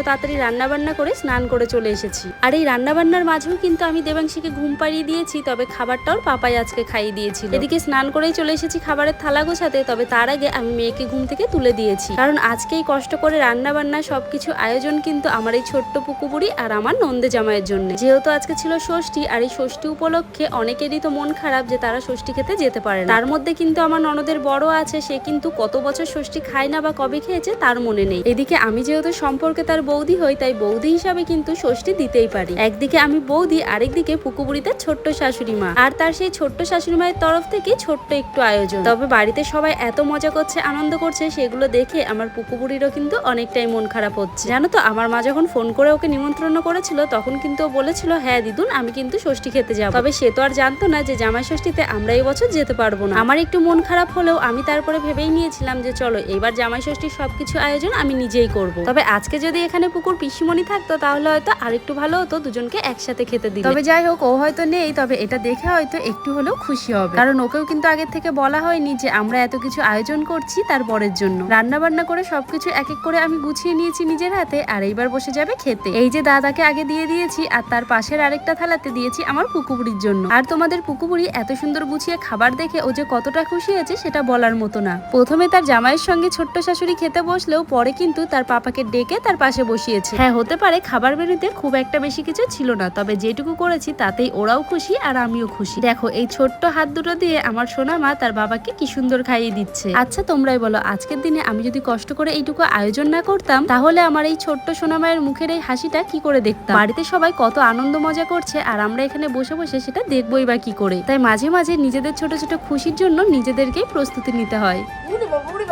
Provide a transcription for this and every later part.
তাড়াতাড়ি রান্না বান্না করে স্নান করে চলে এসেছি। আর এই রান্না বান্নার মাঝেও কিন্তু আমি দেবাংশীকে ঘুম পাড়িয়ে দিয়েছি, তবে খাবারটাও পাপাই আজকে খাইয়ে দিয়েছিল। এদিকে স্নান করেই চলে এসেছি খাবারের থালা গোছাতে, তবে তার আগে আমি মেয়েকে ঘুম থেকে তুলে দিয়েছি, কারণ আজকেই কষ্ট করে রান্না বান্না সবকিছু আয়োজন কিন্তু আমার এই ছোট্ট পুকুবুড়ি আর আমার নন্দে জামাইয়ের জন্য। যেহেতু আজকে ছিল ষষ্ঠী, আর এই ষষ্ঠী উপলক্ষে অনেকেরই তো মন খারাপ যে তারা ষষ্ঠী খেতে যেতে পারে না। তার মধ্যে কিন্তু আমার ননদের বড় আছে, সে কিন্তু কত বছর ষষ্ঠী খায় না বা কবে খেয়েছে তার মনে নেই। এদিকে আমি যেহেতু সম্পর্কে তার বৌদি হই, তাই বৌদি হিসাবে কিন্তু ষষ্ঠী দিতেই পারি। একদিকে আমি বৌদি, আরেকদিকে পুকুবুড়িতে ছোট্ট শাশুড়ি মা, আর তার সেই ছোট্ট শাশুড়ি মায়ের তরফ থেকে ছোট্ট একটু আয়োজন। তবে বাড়িতে সবাই এত মজা করছে, আনন্দ করছে, সেগুলো দেখে আমার পুকুবুড়িরও কিন্তু অনেকটাই মন খারাপ হচ্ছে। জানো তো, আমার মা যখন ফোন করে ওকে নিমন্ত্রণ করেছিল, তখন কিন্তু ও বলেছিল হ্যাঁ দিদুন আমি কিন্তু ষষ্ঠী খেতে যাবো। তবে সে তো আর জানতো না যে জামাই ষষ্ঠীতে আমরা এই বছর যেতে পারবো না। আমার একটু মন খারাপ হলেও আমি তারপরে ভেবেই নিয়েছিলাম যে চলো এইবার জামাই ষষ্ঠীর সবকিছু আয়োজন আমি নিজেই করব। তবে আজকে যদি এখানে পুকুর পিসিমণি থাকতো তাহলে হয়তো আরেকটু ভালো হতো, দুজনকে একসাথে খেতে দিলে। তবে যাই হোক, ও হয়তো নেই, তবে এটা দেখে হয়তো একটু হলেও খুশি হবে, কারণ ওকেও কিন্তু আগে থেকে বলা হয়নি যে আমরা এত কিছু আয়োজন করছি তার বরের জন্য। রান্না বান্না করে সবকিছু এক এক করে আমি গুছিয়ে নিয়েছি নিজের হাতে, আর এইবার বসে যাবে খেতে। এই যে দাদাকে আগে দিয়ে দিয়েছি, আর তার পাশের আরেকটা থালাতে দিয়েছি আমার পুকুবুড়ির জন্য। আর তোমাদের পুকুবুড়ি এত সুন্দর গুছিয়ে খাবার দেখে ও যে কতটা খুশি হয়েছে সেটা বলার মতো না। প্রথমে তার জামাইয়ের সঙ্গে ছোট্ট শাশুড়ি খেতে বসলেও পরে কিন্তু তার পাপাকে ডেকে তার পাশে বসিয়েছে। হ্যাঁ, হতে পারে খাবার মেনুতে খুব একটা বেশি কিছু ছিল না, তবে যেটুকু করেছি তাতেই ওরাও খুশি আর আমিও খুশি। দেখো এই ছোট্ট হাত দুটো দিয়ে আমার সোনা মা তার বাবাকে কি সুন্দর খাইয়ে দিচ্ছে। আচ্ছা তোমরাই বলো, আজকের দিনে আমি যদি কষ্ট করে এইটুকু আয়োজন না করতাম, তাহলে আমার এই ছোট্ট সোনা মায়ের মুখের এই হাসিটা কি করে দেখতাম? বাড়িতে সবাই কত আনন্দ মজা করছে, আর আমরা এখানে বসে বসে সেটা দেখবোই বা কি করে। তাই মাঝে মাঝে নিজেদের ছোট ছোট খুশির জন্য নিজেদেরকেই প্রস্তুতি নিতে হয়।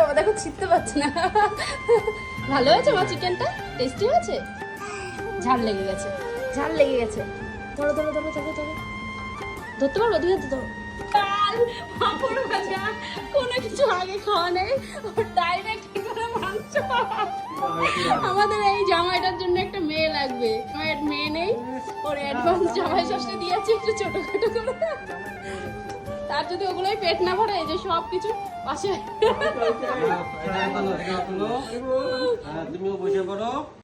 বাবা দেখো ছিটতে পারছে না। ভালো হয়েছে মা, চিকেনটা টেস্টি হয়েছে? ঝাল লেগে গেছে, ঝাল লেগে গেছে। ধরো ধরো ধরো ধরো ধরো, ধরতে পারবো? দুই হাতে ধরো। পাঁপড় ভাজা, কোনো কিছু আগে খাওয়া নেই, ডাইরেক্ট করে মাংস। আমাদের এই জামাইটার জন্য একটা মেয়ে লাগবে, আমার মেয়ে নেই, ওর অ্যাডভান্স জামাই ষষ্ঠী দিয়েছি একটু ছোটখাটো করে। তার যদি ওগুলোই পেট না ভরে, এই যে সব কিছু পাশে। তুমিও বসে পড়ো।